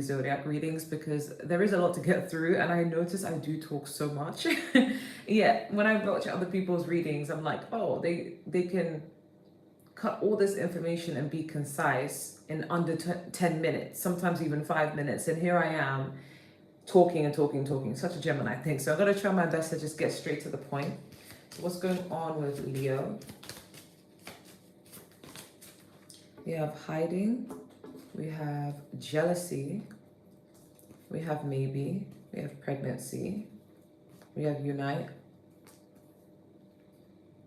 zodiac readings because there is a lot to get through, and I notice I do talk so much. Yeah, when I watch other people's readings, I'm like, oh, they can cut all this information and be concise in under 10 minutes, sometimes even 5 minutes, and here I am talking and talking and talking. Such a Gemini thing. So I'm going to try my best to just get straight to the point. So what's going on with Leo? We have hiding, we have jealousy, we have maybe, we have pregnancy, we have unite,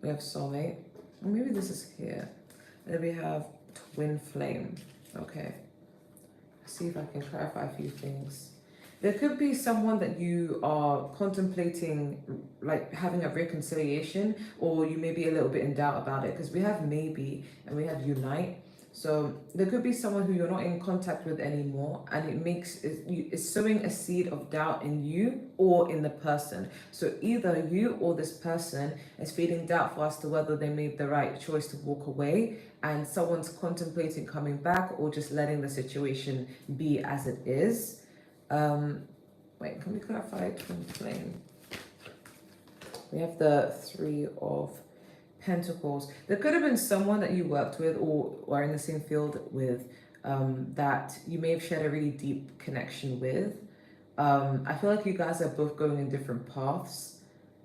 we have soulmate, or maybe this is here. And then we have twin flame. Okay, let's see if I can clarify a few things. There could be someone that you are contemplating, like having a reconciliation, or you may be a little bit in doubt about it, because we have maybe and we have unite. So there could be someone who you're not in contact with anymore, and it's sowing a seed of doubt in you or in the person. So either you or this person is feeling doubtful as to whether they made the right choice to walk away, and someone's contemplating coming back or just letting the situation be as it is. Wait, can we clarify twin flame? We have the Three of Pentacles. There could have been someone that you worked with or are in the same field with, that you may have shared a really deep connection with. I feel like you guys are both going in different paths,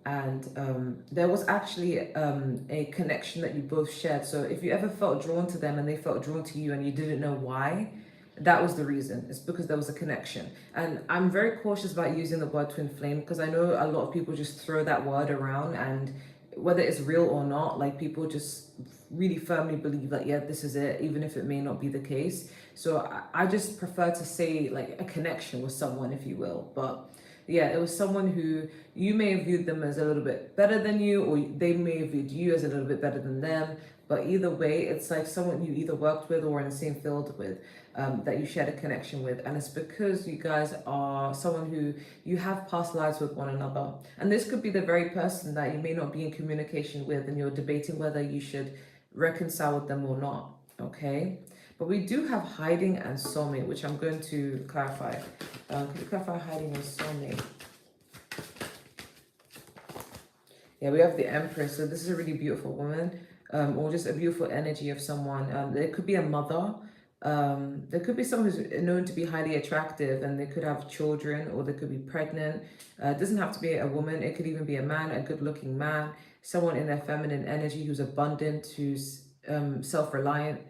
and there was actually a connection that you both shared. So if you ever felt drawn to them and they felt drawn to you and you didn't know why, that was the reason. It's because there was a connection. And I'm very cautious about using the word twin flame, because I know a lot of people just throw that word around, and whether it's real or not, like people just really firmly believe that, yeah, this is it, even if it may not be the case. So I just prefer to say like a connection with someone, if you will. But yeah, it was someone who you may have viewed them as a little bit better than you, or they may have viewed you as a little bit better than them. But either way, it's like someone you either worked with or in the same field with, that you shared a connection with. And it's because you guys are someone who you have past lives with one another. And this could be the very person that you may not be in communication with, and you're debating whether you should reconcile with them or not, okay? But we do have hiding and soulmate, which I'm going to clarify. Can you clarify hiding and soulmate? Yeah, we have the Empress. So this is a really beautiful woman, or just a beautiful energy of someone. There could be a mother. There could be someone who's known to be highly attractive, and they could have children, or they could be pregnant. It doesn't have to be a woman. It could even be a man, a good-looking man, someone in their feminine energy who's abundant, who's self-reliant,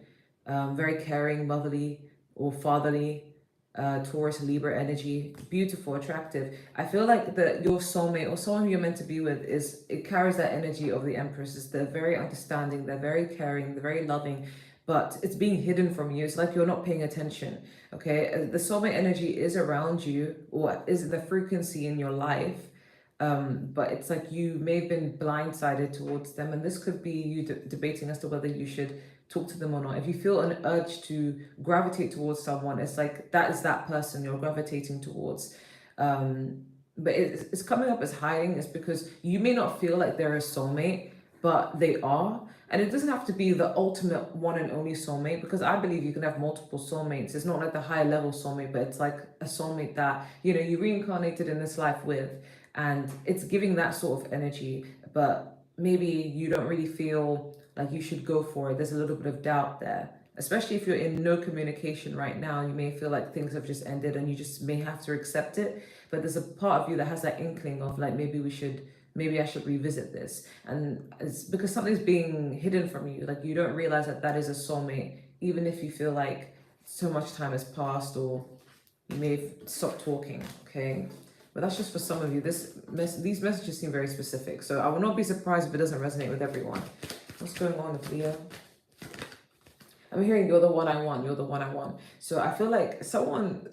very caring, motherly or fatherly. Taurus, Libra energy, beautiful, attractive. I feel like your soulmate or someone who you're meant to be with it carries that energy of the Empresses. They're very understanding, they're very caring, they're very loving, but it's being hidden from you. It's like you're not paying attention, okay? The soulmate energy is around you, or is the frequency in your life, but it's like you may have been blindsided towards them, and this could be you debating as to whether you should talk to them or not. If you feel an urge to gravitate towards someone, it's like that is that person you're gravitating towards. But it's coming up as hiding. It's because you may not feel like they're a soulmate, but they are. And it doesn't have to be the ultimate one and only soulmate, because I believe you can have multiple soulmates. It's not like the high level soulmate, but it's like a soulmate that, you know, you reincarnated in this life with, and it's giving that sort of energy. But maybe you don't really feel like you should go for it. There's a little bit of doubt there, especially if you're in no communication right now. You may feel like things have just ended and you just may have to accept it. But there's a part of you that has that inkling of like, maybe I should revisit this. And it's because something's being hidden from you. Like you don't realize that that is a soulmate, even if you feel like so much time has passed or you may have stopped talking, okay? But that's just for some of you. These messages seem very specific. So I will not be surprised if it doesn't resonate with everyone. What's going on with Leo? I'm hearing you're the one I want. You're the one I want. So I feel like someone,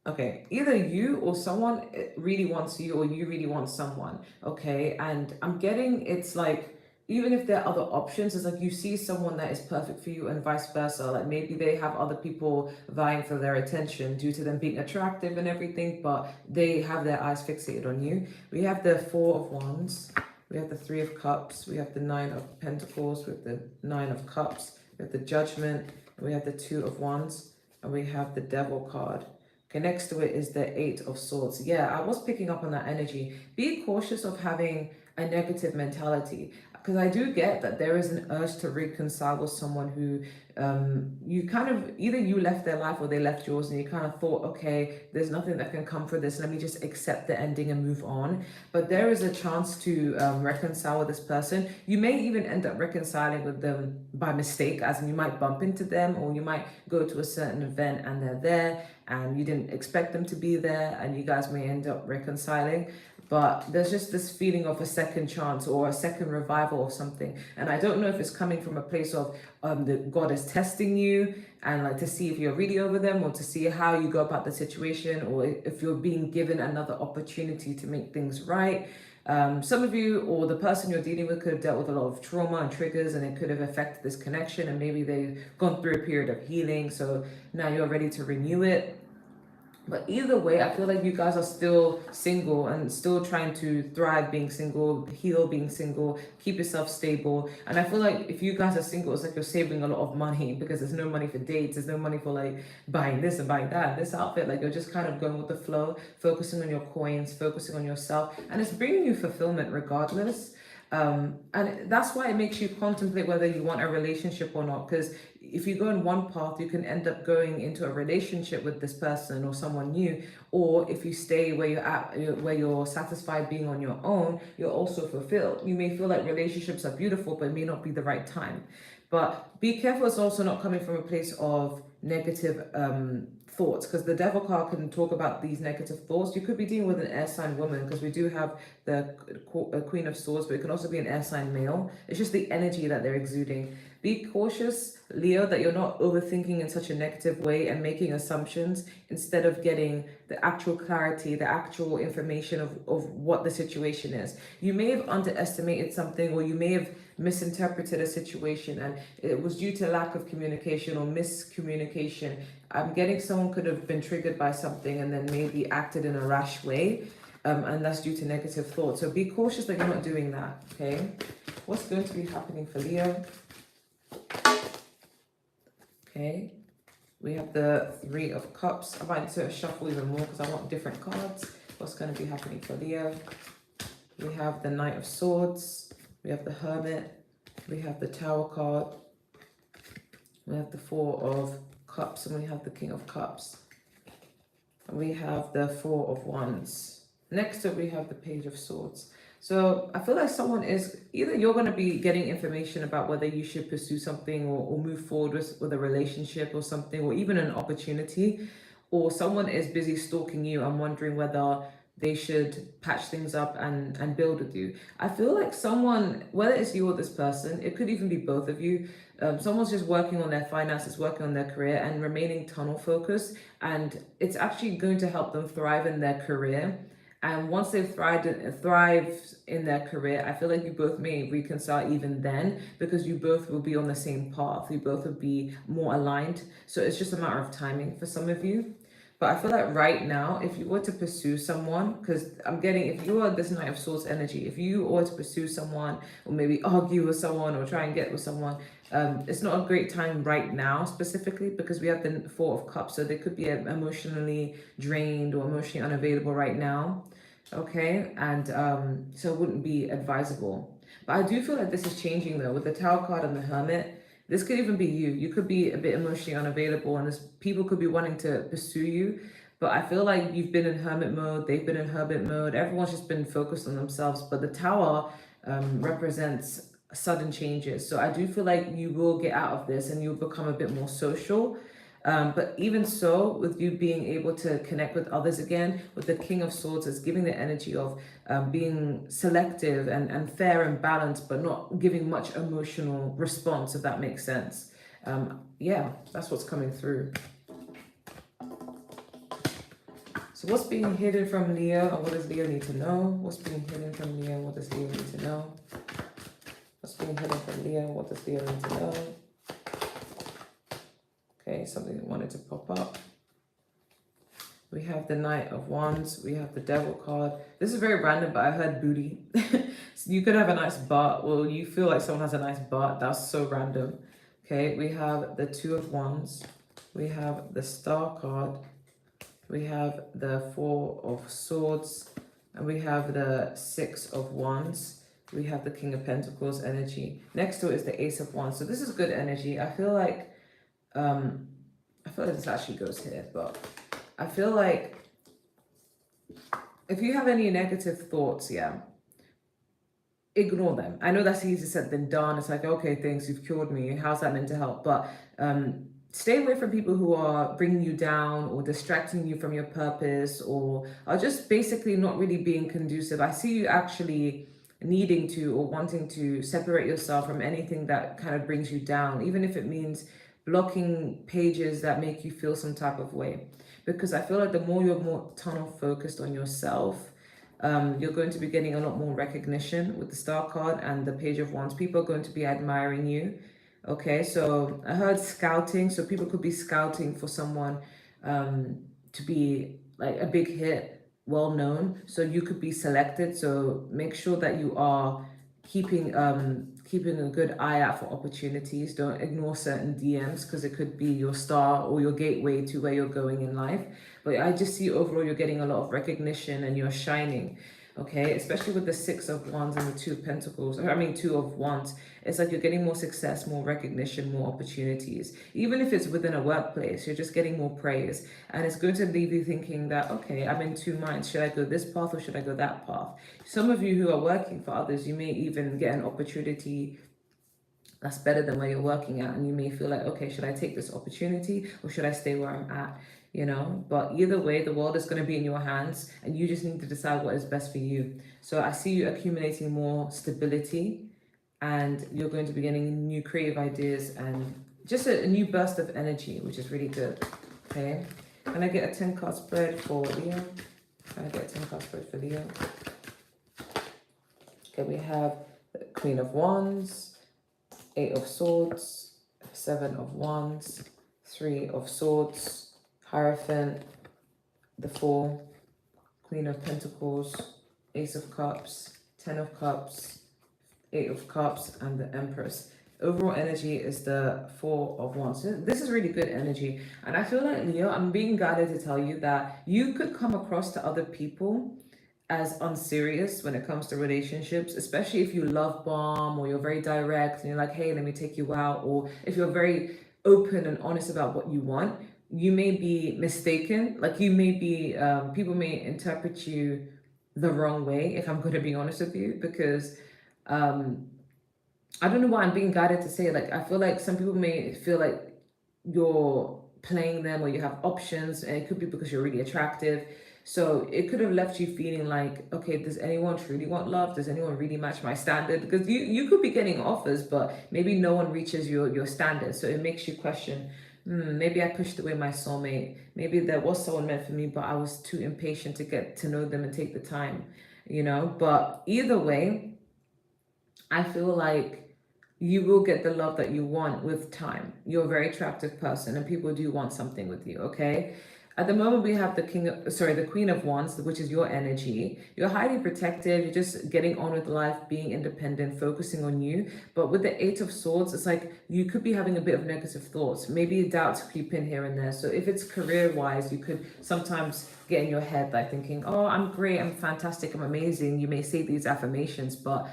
okay, either you or someone really wants you, or you really want someone, okay? And I'm getting it's like, even if there are other options, it's like you see someone that is perfect for you and vice versa. Like maybe they have other people vying for their attention due to them being attractive and everything, but they have their eyes fixated on you. We have the Four of Wands. We have the Three of Cups, we have the Nine of Pentacles, with the Nine of Cups, we have the Judgment, and we have the Two of Wands, and we have the Devil card. Okay, next to it is the Eight of Swords. Yeah, I was picking up on that energy. Be cautious of having a negative mentality, because I do get that there is an urge to reconcile with someone who you kind of, either you left their life or they left yours, and you kind of thought, okay, there's nothing that can come for this, let me just accept the ending and move on. But there is a chance to reconcile with this person. You may even end up reconciling with them by mistake, as in you might bump into them, or you might go to a certain event and they're there and you didn't expect them to be there, and you guys may end up reconciling. But there's just this feeling of a second chance or a second revival of something. And I don't know if it's coming from a place of that God is testing you, and like to see if you're really over them, or to see how you go about the situation, or if you're being given another opportunity to make things right. Some of you, or the person you're dealing with, could have dealt with a lot of trauma and triggers, and it could have affected this connection, and maybe they've gone through a period of healing, so now you're ready to renew it. But either way, I feel like you guys are still single and still trying to thrive being single, heal being single, keep yourself stable. And I feel like if you guys are single, it's like you're saving a lot of money, because there's no money for dates, there's no money for like buying this and buying that, this outfit. Like, you're just kind of going with the flow, focusing on your coins, focusing on yourself, and it's bringing you fulfillment regardless. And that's why it makes you contemplate whether you want a relationship or not, because if you go in one path, you can end up going into a relationship with this person or someone new. Or if you stay where you're at, where you're satisfied being on your own, you're also fulfilled. You may feel like relationships are beautiful, but it may not be the right time. But be careful, it's also not coming from a place of negative thoughts, because the devil card can talk about these negative thoughts. You could be dealing with an air sign woman, because we do have the Queen of Swords, but it can also be an air sign male. It's just the energy that they're exuding. Be cautious, Leo, that you're not overthinking in such a negative way and making assumptions instead of getting the actual clarity, the actual information of what the situation is. You may have underestimated something, or you may have misinterpreted a situation, and it was due to lack of communication or miscommunication. I'm getting someone could have been triggered by something and then maybe acted in a rash way, and that's due to negative thoughts. So be cautious that you're not doing that, okay? What's going to be happening for Leo? Okay, we have the Three of Cups. I might need to shuffle even more because I want different cards. What's going to be happening for Leo? We have the Knight of Swords. We have the Hermit. We have the Tower card. We have the Four of Cups, and we have the King of Cups. And we have the Four of Wands. Next up, we have the Page of Swords. So I feel like someone is, either you're going to be getting information about whether you should pursue something, or move forward with a relationship or something, or even an opportunity, or someone is busy stalking you and wondering whether they should patch things up and build with you. I feel like someone, whether it's you or this person, it could even be both of you, someone's just working on their finances, working on their career, and remaining tunnel focused, and it's actually going to help them thrive in their career. And once they've thrived in their career, I feel like you both may reconcile even then, because you both will be on the same path. You both will be more aligned. So it's just a matter of timing for some of you. But I feel like right now, if you were to pursue someone, because I'm getting, if you are this Knight of Swords energy, if you were to pursue someone, or maybe argue with someone, or try and get with someone, it's not a great time right now specifically, because we have the Four of Cups. So they could be emotionally drained or emotionally unavailable right now. Okay, and so it wouldn't be advisable. But I do feel like this is changing though, with the Tower card and the Hermit. This could even be you. You could be a bit emotionally unavailable, and people could be wanting to pursue you. But I feel like you've been in hermit mode, they've been in hermit mode, everyone's just been focused on themselves. But the Tower represents sudden changes. So I do feel like you will get out of this and you'll become a bit more social. But even so, with you being able to connect with others again, with the King of Swords, it's giving the energy of being selective and fair and balanced, but not giving much emotional response, if that makes sense. Yeah, that's what's coming through. So what's being hidden from Leo, and what does Leo need to know? What's being hidden from Leo, what does Leo need to know? What's being hidden from Leo, what does Leo need to know? Okay, something that wanted to pop up. We have the Knight of Wands. We have the Devil card. This is very random, but I heard booty. So you could have a nice butt. Well, you feel like someone has a nice butt. That's so random. Okay, we have the Two of Wands. We have the Star card. we have the Four of Swords, and we have the Six of Wands. We have the King of Pentacles energy. Next to it is the Ace of Wands. So this is good energy. I feel like this actually goes here, but I feel like if you have any negative thoughts, yeah, ignore them. I know that's easier said than done. It's like, okay, thanks, you've cured me. How's that meant to help? But stay away from people who are bringing you down or distracting you from your purpose, or are just basically not really being conducive. I see you actually needing to or wanting to separate yourself from anything that kind of brings you down, even if it means blocking pages that make you feel some type of way. Because I feel like the more you're more tunnel focused on yourself, you're going to be getting a lot more recognition with the Star card and the Page of Wands. People are going to be admiring you. Okay, so I heard scouting, so people could be scouting for someone to be like a big hit, well known, so you could be selected. So make sure that you are keeping a good eye out for opportunities. Don't ignore certain DMs, because it could be your star or your gateway to where you're going in life. But I just see overall you're getting a lot of recognition and you're shining. Okay, especially with the Six of Wands and the Two of Pentacles, Two of Wands. It's like you're getting more success, more recognition, more opportunities. Even if it's within a workplace, you're just getting more praise. And it's going to leave you thinking that, okay, I'm in two minds. Should I go this path or should I go that path? Some of you who are working for others, you may even get an opportunity that's better than where you're working at. And you may feel like, okay, should I take this opportunity or should I stay where I'm at? You know, but either way, the world is going to be in your hands and you just need to decide what is best for you. So I see you accumulating more stability, and you're going to be getting new creative ideas and just a new burst of energy, which is really good. Okay, can I get a 10 card spread for Leo? Can I get a 10 card spread for Leo? Okay, we have the Queen of Wands, Eight of Swords, Seven of Wands, Three of Swords, Hierophant, the Four, Queen of Pentacles, Ace of Cups, 10 of Cups, 8 of Cups, and the Empress. Overall energy is the Four of Wands. This is really good energy. And I feel like, Leo, I'm being guided to tell you that you could come across to other people as unserious when it comes to relationships, especially if you love bomb or you're very direct and you're like, hey, let me take you out. Or if you're very open and honest about what you want, you may be mistaken. Like you may be, people may interpret you the wrong way, if I'm going to be honest with you, because I don't know why I'm being guided to say, like, I feel like some people may feel like you're playing them or you have options, and it could be because you're really attractive. So it could have left you feeling like, okay, does anyone truly want love? Does anyone really match my standard? Because you could be getting offers, but maybe no one reaches your standards. So it makes you question, maybe I pushed away my soulmate. Maybe there was someone meant for me, but I was too impatient to get to know them and take the time, you know? But either way, I feel like you will get the love that you want with time. You're a very attractive person and people do want something with you, okay? At the moment, we have the Queen of Wands, which is your energy. You're highly protective. You're just getting on with life, being independent, focusing on you. But with the Eight of Swords, it's like you could be having a bit of negative thoughts. Maybe doubts creep in here and there. So if it's career-wise, you could sometimes get in your head like thinking, oh, I'm great, I'm fantastic, I'm amazing. You may say these affirmations, but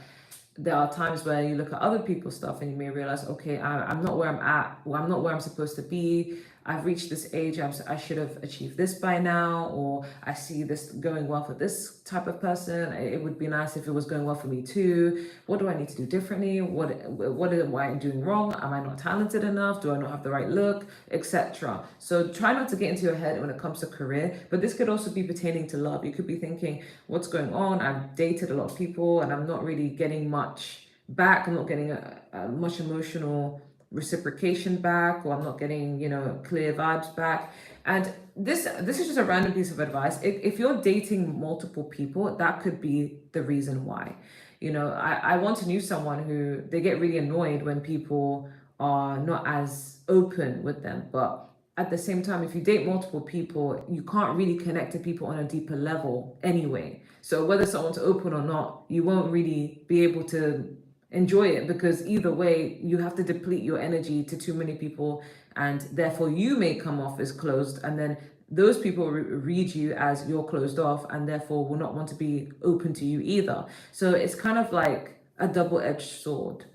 there are times where you look at other people's stuff and you may realize, okay, I'm not where I'm at, or I'm not where I'm supposed to be. I've reached this age, I should have achieved this by now, or I see this going well for this type of person. It would be nice if it was going well for me too. What do I need to do differently? What am I doing wrong? Am I not talented enough? Do I not have the right look, etc.? So try not to get into your head when it comes to career, but this could also be pertaining to love. You could be thinking, what's going on? I've dated a lot of people and I'm not really getting much back. I'm not getting much emotional reciprocation back, or I'm not getting, clear vibes back. And this is just a random piece of advice. If you're dating multiple people, that could be the reason why. I once knew someone who, they get really annoyed when people are not as open with them, but at the same time, if you date multiple people, you can't really connect to people on a deeper level anyway. So whether someone's open or not, you won't really be able to enjoy it, because either way you have to deplete your energy to too many people, and therefore you may come off as closed, and then those people read you as you're closed off and therefore will not want to be open to you either. So it's kind of like a double-edged sword.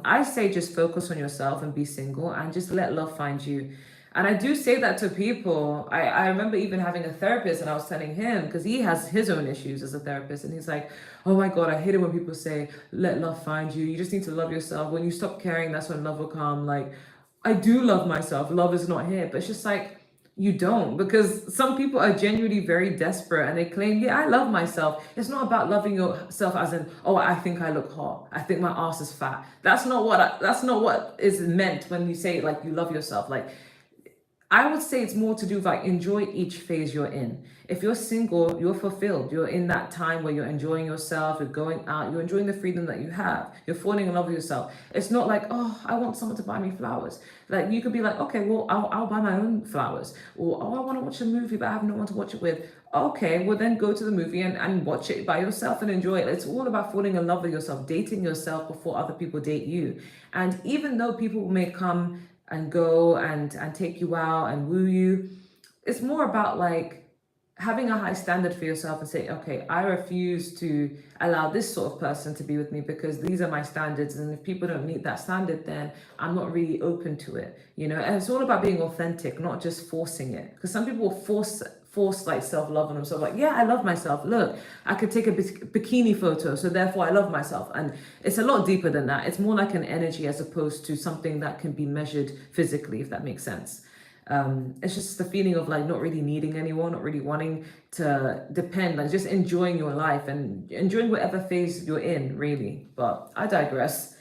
I say just focus on yourself and be single and just let love find you. And I do say that to people. I remember even having a therapist, and I was telling him, because he has his own issues as a therapist, and he's like, oh my God, I hate it when people say, let love find you. You just need to love yourself. When you stop caring, that's when love will come. Like, I do love myself. Love is not here. But it's just like, you don't, because some people are genuinely very desperate and they claim, yeah, I love myself. It's not about loving yourself as in, oh, I think I look hot, I think my ass is fat. That's not what is meant when you say like you love yourself. Like, I would say it's more to do with like enjoy each phase you're in. If you're single, you're fulfilled. You're in that time where you're enjoying yourself, you're going out, you're enjoying the freedom that you have. You're falling in love with yourself. It's not like, oh, I want someone to buy me flowers. Like, you could be like, okay, well, I'll buy my own flowers. Or, oh, I want to watch a movie, but I have no one to watch it with. Okay, well then go to the movie and watch it by yourself and enjoy it. It's all about falling in love with yourself, dating yourself before other people date you. And even though people may come and go and take you out and woo you, it's more about like having a high standard for yourself and say, okay, I refuse to allow this sort of person to be with me because these are my standards, and if people don't meet that standard, then I'm not really open to it. And it's all about being authentic, not just forcing it, because some people force like self-love on themselves, like, yeah, I love myself, look, I could take a bikini photo, so therefore I love myself. And it's a lot deeper than that. It's more like an energy as opposed to something that can be measured physically, if that makes sense. It's just the feeling of like not really needing anyone, not really wanting to depend, like just enjoying your life and enjoying whatever phase you're in, really. But I digress.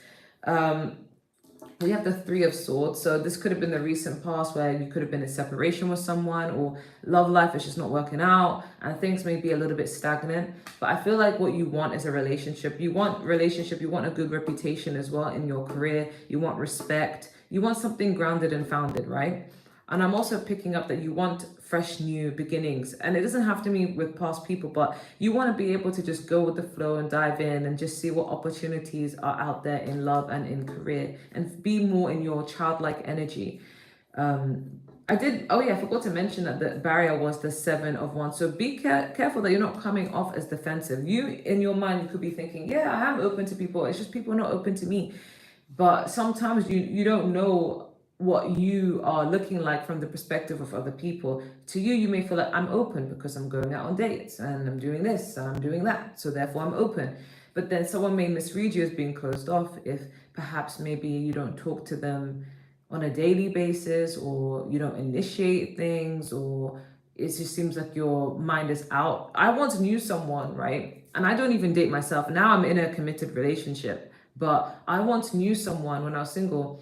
We have the Three of Swords. So this could have been the recent past where you could have been in separation with someone, or love life is just not working out and things may be a little bit stagnant. But I feel like what you want is a relationship. You want a good reputation as well in your career. You want respect. You want something grounded and founded, right? And I'm also picking up that you want fresh new beginnings. And it doesn't have to be with past people, but you want to be able to just go with the flow and dive in and just see what opportunities are out there in love and in career, and be more in your childlike energy. I forgot to mention that the barrier was the Seven of Wands. So be careful that you're not coming off as defensive. You, in your mind, you could be thinking, yeah, I am open to people. It's just people are not open to me. But sometimes you don't know what you are looking like from the perspective of other people. To you, you may feel like I'm open because I'm going out on dates and I'm doing this and I'm doing that, so therefore I'm open. But then someone may misread you as being closed off if perhaps maybe you don't talk to them on a daily basis, or you don't initiate things, or it just seems like your mind is out. I once knew someone, right? And I don't even date myself. Now I'm in a committed relationship. But I once knew someone when I was single.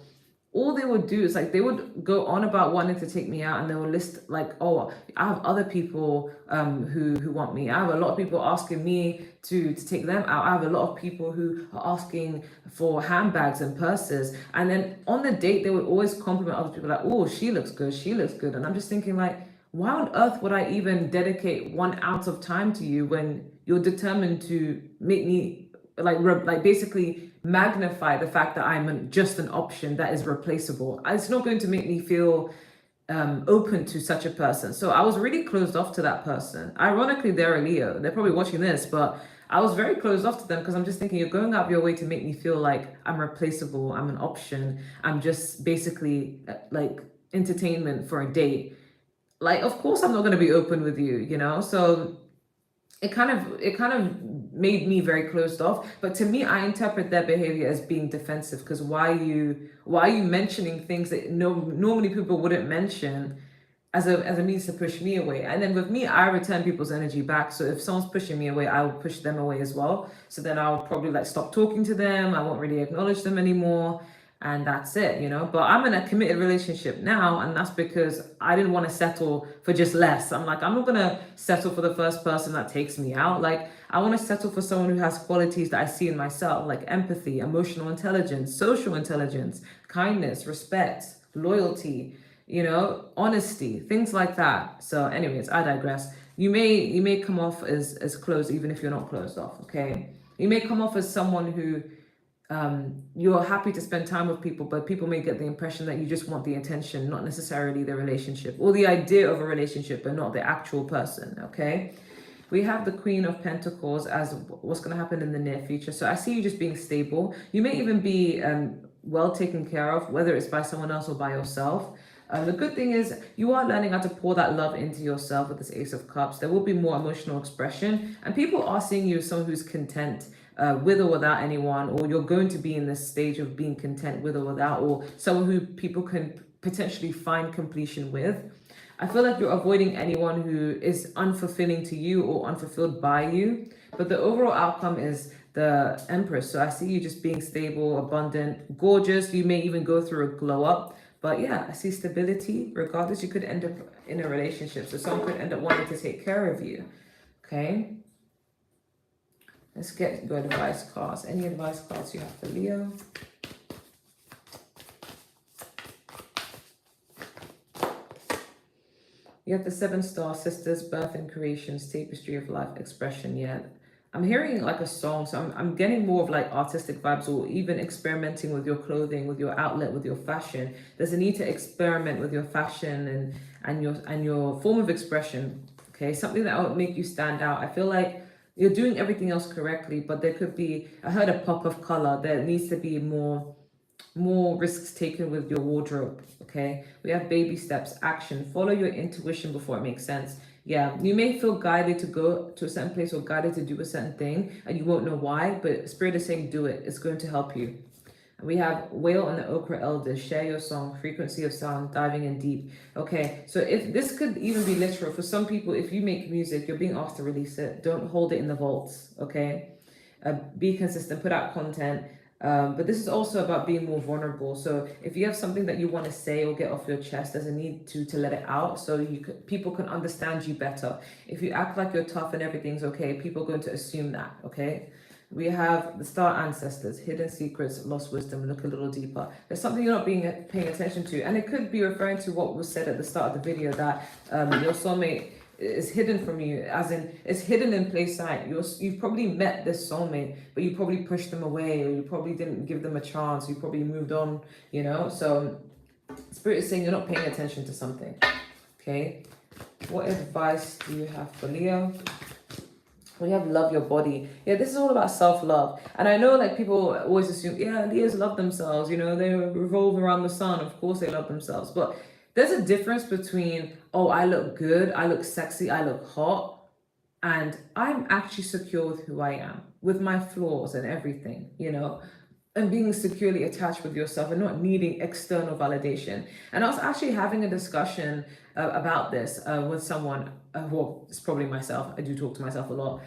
All they would do is like they would go on about wanting to take me out, and they would list like, oh, I have other people who want me. I have a lot of people asking me to take them out. I have a lot of people who are asking for handbags and purses. And then on the date, they would always compliment other people like, oh, she looks good, she looks good. And I'm just thinking like, why on earth would I even dedicate 1 ounce of time to you when you're determined to make me like basically magnify the fact that I'm just an option that is replaceable? It's not going to make me feel open to such a person. So I was really closed off to that person. Ironically, they're a Leo. They're probably watching this, but I was very closed off to them because I'm just thinking, you're going out of your way to make me feel like I'm replaceable, I'm an option, I'm just basically like entertainment for a date. Like, of course I'm not going to be open with you, so it kind of made me very closed off. But to me, I interpret their behavior as being defensive, because why are you mentioning things that normally people wouldn't mention as a means to push me away? And then with me, I return people's energy back. So if someone's pushing me away, I will push them away as well. So then I'll probably like stop talking to them. I won't really acknowledge them anymore. And that's it, But I'm in a committed relationship now, and that's because I didn't want to settle for just less. I'm like, I'm not going to settle for the first person that takes me out. Like, I want to settle for someone who has qualities that I see in myself, like empathy, emotional intelligence, social intelligence, kindness, respect, loyalty, honesty, things like that. So anyways, I digress. You may come off as closed even if you're not closed off, okay? You may come off as someone who you're happy to spend time with people, but people may get the impression that you just want the attention, not necessarily the relationship, or the idea of a relationship, but not the actual person. Okay. We have the Queen of Pentacles as what's going to happen in the near future. So I see you just being stable. You may even be well taken care of, whether it's by someone else or by yourself. The good thing is you are learning how to pour that love into yourself with this Ace of Cups. There will be more emotional expression, and people are seeing you as someone who's content with or without anyone, or you're going to be in this stage of being content with or without, or someone who people can potentially find completion with. I feel like you're avoiding anyone who is unfulfilling to you or unfulfilled by you. But the overall outcome is the Empress. So I see you just being stable, abundant, gorgeous. You may even go through a glow up. But yeah, I see stability. Regardless, you could end up in a relationship. So someone could end up wanting to take care of you. Okay. Let's get your advice cards. Any advice cards you have for Leo? You have the 7-star sisters, birth and creations, tapestry of life, expression. Yeah, I'm hearing like a song, so I'm getting more of like artistic vibes, or even experimenting with your clothing, with your outlet, with your fashion. There's a need to experiment with your fashion and your form of expression. Okay, something that will make you stand out. I feel like you're doing everything else correctly, but there could be, I heard a pop of color. There needs to be more risks taken with your wardrobe. Okay, we have baby steps, action, follow your intuition before it makes sense. Yeah, you may feel guided to go to a certain place or guided to do a certain thing and you won't know why, but spirit is saying do it. It's going to help you. We have whale and the okra elders, share your song, frequency of sound, diving in deep. Okay, so if this could even be literal for some people, if you make music, you're being asked to release it. Don't hold it in the vaults. Okay, be consistent, put out content. But this is also about being more vulnerable. So if you have something that you want to say or get off your chest, there's a need to let it out so people can understand you better. If you act like you're tough and everything's okay, people are going to assume that. Okay. We have the star ancestors, hidden secrets, lost wisdom. Look a little deeper. There's something you're not paying attention to, and it could be referring to what was said at the start of the video, that your soulmate is hidden from you, as in it's hidden in plain sight. You've probably met this soulmate, but you probably pushed them away, or you probably didn't give them a chance. You probably moved on, you know. So spirit is saying you're not paying attention to something. Okay, what advice do you have for Leo? We have love your body. Yeah, this is all about self-love. And I know like people always assume, yeah, Leos love themselves, you know, they revolve around the sun. Of course they love themselves. But there's a difference between, oh, I look good, I look sexy, I look hot, and I'm actually secure with who I am, with my flaws and everything, you know, and being securely attached with yourself and not needing external validation. And I was actually having a discussion about this with someone, well, it's probably myself, I do talk to myself a lot,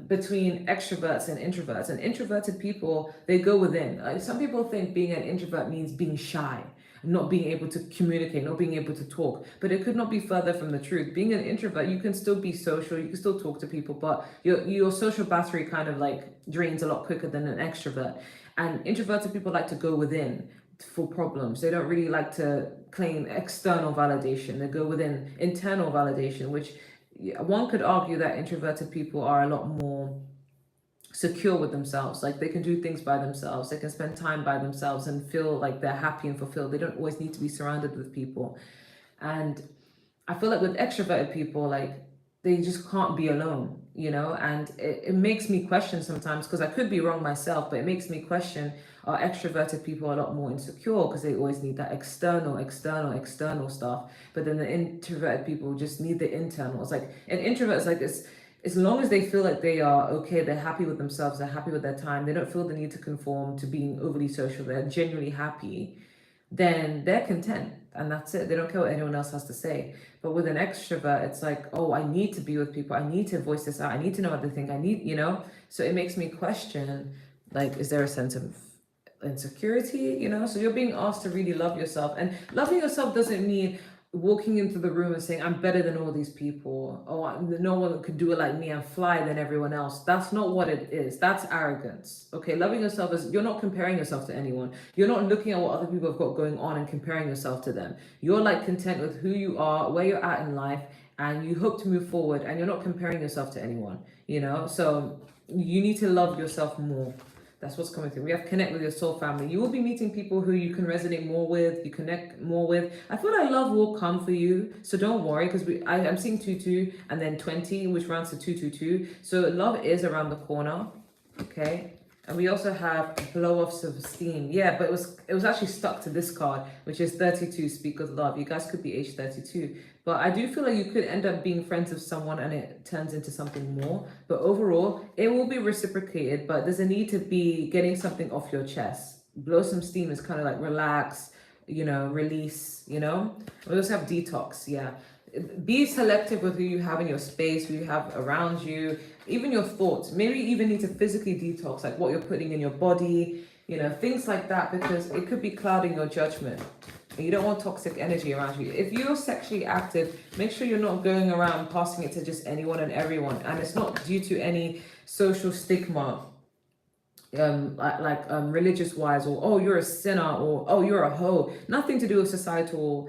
between extroverts and introverts. And introverted people, they go within. Some people think being an introvert means being shy, not being able to communicate, not being able to talk. But it could not be further from the truth. Being an introvert, you can still be social, you can still talk to people, but your social battery kind of like drains a lot quicker than an extrovert. And introverted people like to go within for problems. They don't really like to claim external validation. They go within internal validation, which one could argue that introverted people are a lot more secure with themselves. Like they can do things by themselves, they can spend time by themselves and feel like they're happy and fulfilled. They don't always need to be surrounded with people. And I feel like with extroverted people, like they just can't be alone, you know. And it makes me question sometimes, because I could be wrong myself, but it makes me question, are extroverted people a lot more insecure because they always need that external stuff, but then the introverted people just need the internal. It's like an introvert is like this, as long as they feel like they are okay, they're happy with themselves, they're happy with their time, they don't feel the need to conform to being overly social, they're genuinely happy, then they're content, and that's it. They don't care what anyone else has to say. But with an extrovert, it's like, oh, I need to be with people, I need to voice this out, I need to know what they think, I need, you know. So it makes me question, like, is there a sense of insecurity, you know? So you're being asked to really love yourself, and loving yourself doesn't mean walking into the room and saying, I'm better than all these people, oh, no one could do it like me, I'm flyer than everyone else. That's not what it is. That's arrogance. Okay, loving yourself is, you're not comparing yourself to anyone. You're not looking at what other people have got going on and comparing yourself to them. You're like content with who you are, where you're at in life, and you hope to move forward, and you're not comparing yourself to anyone, you know? So you need to love yourself more. That's what's coming through. We have connect with your soul family. You will be meeting people who you can resonate more with, you connect more with. I feel like love will come for you, so don't worry, because I'm seeing 22 and then 20, which runs to 222. So love is around the corner, okay? And we also have blow off self-esteem. Yeah, but it was actually stuck to this card, which is 32, speak of love. You guys could be age 32. But I do feel like you could end up being friends with someone and it turns into something more. But overall, it will be reciprocated, but there's a need to be getting something off your chest. Blow some steam is kind of like relax, release, We also have detox, yeah. Be selective with who you have in your space, who you have around you, even your thoughts. Maybe you even need to physically detox, like what you're putting in your body, things like that, because it could be clouding your judgment. You don't want toxic energy around you. If you're sexually active, make sure you're not going around passing it to just anyone and everyone. And it's not due to any social stigma, religious wise, or oh, you're a sinner, or oh, you're a hoe. Nothing to do with societal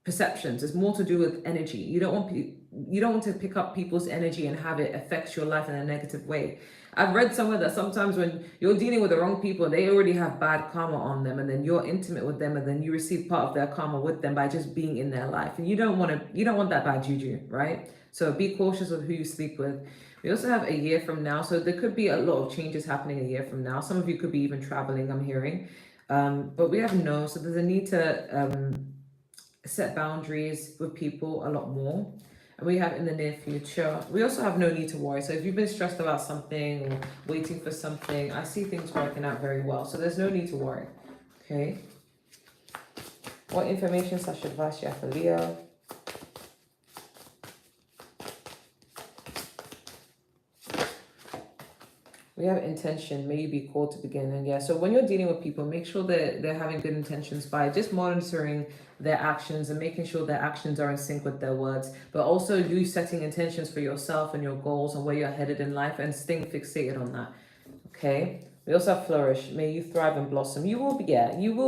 perceptions. It's more to do with energy. You don't want to pick up people's energy and have it affect your life in a negative way. I've read somewhere that sometimes when you're dealing with the wrong people, they already have bad karma on them, and then you're intimate with them, and then you receive part of their karma with them by just being in their life. And you don't want that bad juju, right? So be cautious of who you sleep with. We also have a year from now, so there could be a lot of changes happening a year from now. Some of you could be even traveling, I'm hearing. But we have no, so there's a need to set boundaries with people a lot more. And we have in the near future, we also have no need to worry. So if you've been stressed about something or waiting for something, I see things working out very well. So there's no need to worry. Okay. What information / advice you have for Leo? We have intention, may you be called to begin. And yeah, so when you're dealing with people, make sure that they're having good intentions by just monitoring their actions and making sure their actions are in sync with their words, but also you setting intentions for yourself and your goals and where you're headed in life and staying fixated on that. Okay. We also have flourish. May you thrive and blossom. You will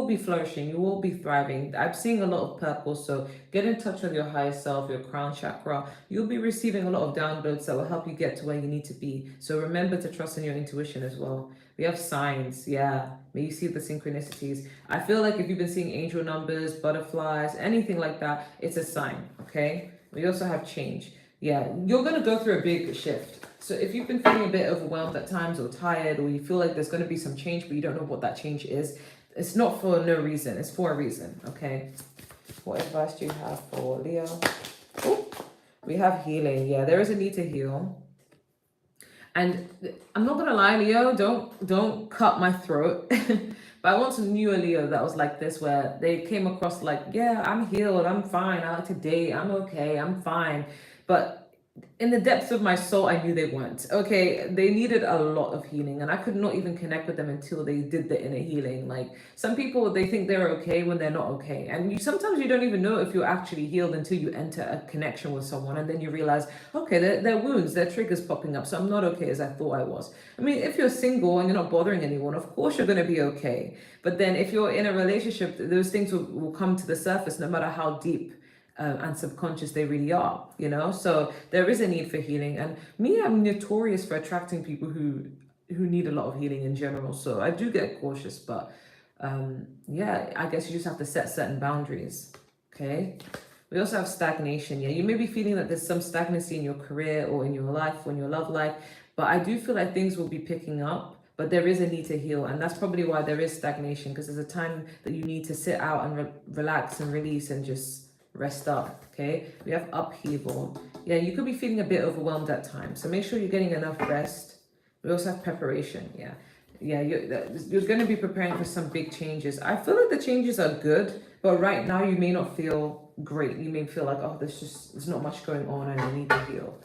be flourishing. You will be thriving. I'm seeing a lot of purple. So get in touch with your higher self, your crown chakra. You'll be receiving a lot of downloads that will help you get to where you need to be. So remember to trust in your intuition as well. We have signs. Yeah. May you see the synchronicities. I feel like if you've been seeing angel numbers, butterflies, anything like that, it's a sign. Okay. We also have change. Yeah. You're going to go through a big shift. So if you've been feeling a bit overwhelmed at times or tired, or you feel like there's going to be some change, but you don't know what that change is, it's not for no reason. It's for a reason, okay? What advice do you have for Leo? Oh, we have healing. Yeah, there is a need to heal. And I'm not going to lie, Leo, don't cut my throat. But I once knew a Leo that was like this, where they came across like, yeah, I'm healed, I'm fine, I like to date, I'm okay, I'm fine. But in the depths of my soul, I knew they weren't. Okay, they needed a lot of healing, and I could not even connect with them until they did the inner healing. Like some people, they think they're okay when they're not okay, and sometimes you don't even know if you're actually healed until you enter a connection with someone, and then you realize, okay, their wounds, their triggers popping up, so I'm not okay as I thought I was. I mean, if you're single and you're not bothering anyone, of course you're going to be okay. But then if you're in a relationship, those things will come to the surface no matter how deep and subconscious they really are, so there is a need for healing. And me, I'm notorious for attracting people who need a lot of healing in general, so I do get cautious, but yeah, I guess you just have to set certain boundaries. Okay. We also have stagnation. Yeah, you may be feeling that there's some stagnancy in your career or in your life or in your love life, but I do feel like things will be picking up, but there is a need to heal, and that's probably why there is stagnation, because there's a time that you need to sit out and relax and release and just rest up. Okay, we have upheaval. Yeah, you could be feeling a bit overwhelmed at times, so make sure you're getting enough rest. We also have preparation. Yeah, you're going to be preparing for some big changes. I feel like the changes are good, but right now you may not feel great. You may feel like, oh, there's not much going on and I need to heal.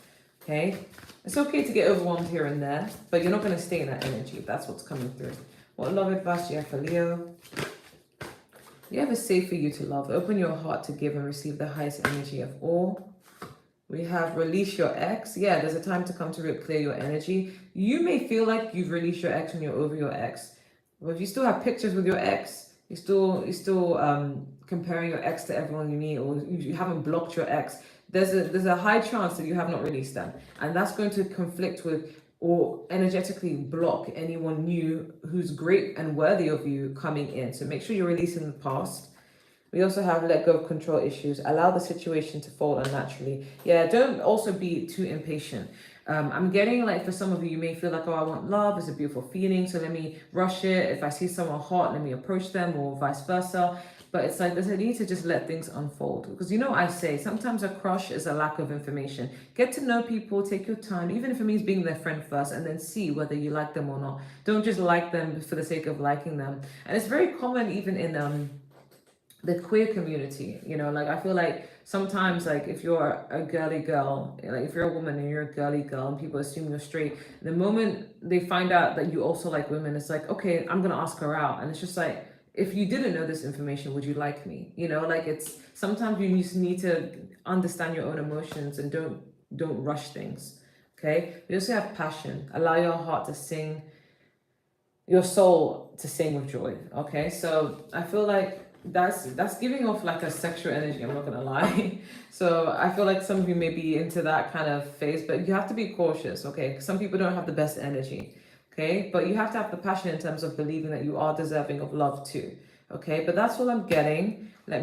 Okay, it's okay to get overwhelmed here and there, but you're not going to stay in that energy. That's what's coming through. What love advice do you have for Leo? You have a safe for you to love. Open your heart to give and receive the highest energy of all. We have release your ex. Yeah, there's a time to come to clear your energy. You may feel like you've released your ex when you're over your ex. But if you still have pictures with your ex, you're still comparing your ex to everyone you meet, or you haven't blocked your ex, there's a high chance that you have not released them. And that's going to conflict with or energetically block anyone new who's great and worthy of you coming in. So make sure you're releasing the past. We also have let go of control issues. Allow the situation to fold unnaturally. Yeah, don't also be too impatient. I'm getting like, for some of you, you may feel like, oh, I want love. It's a beautiful feeling, so let me rush it. If I see someone hot, let me approach them, or vice versa. But it's like, there's a need to just let things unfold. Because I say, sometimes a crush is a lack of information. Get to know people, take your time, even if it means being their friend first, and then see whether you like them or not. Don't just like them for the sake of liking them. And it's very common even in the queer community, like I feel like sometimes, like if you're a girly girl, like if you're a woman and you're a girly girl and people assume you're straight, the moment they find out that you also like women, it's like, okay, I'm gonna ask her out. And it's just like, if you didn't know this information, would you like me? Like, it's sometimes you just need to understand your own emotions and don't rush things. Okay. We also have passion. Allow your heart to sing, your soul to sing with joy. Okay, so I feel like that's giving off like a sexual energy, I'm not gonna lie. So I feel like some of you may be into that kind of phase, but you have to be cautious. Okay, some people don't have the best energy. Okay, but you have to have the passion in terms of believing that you are deserving of love too. Okay, but that's all I'm getting. Let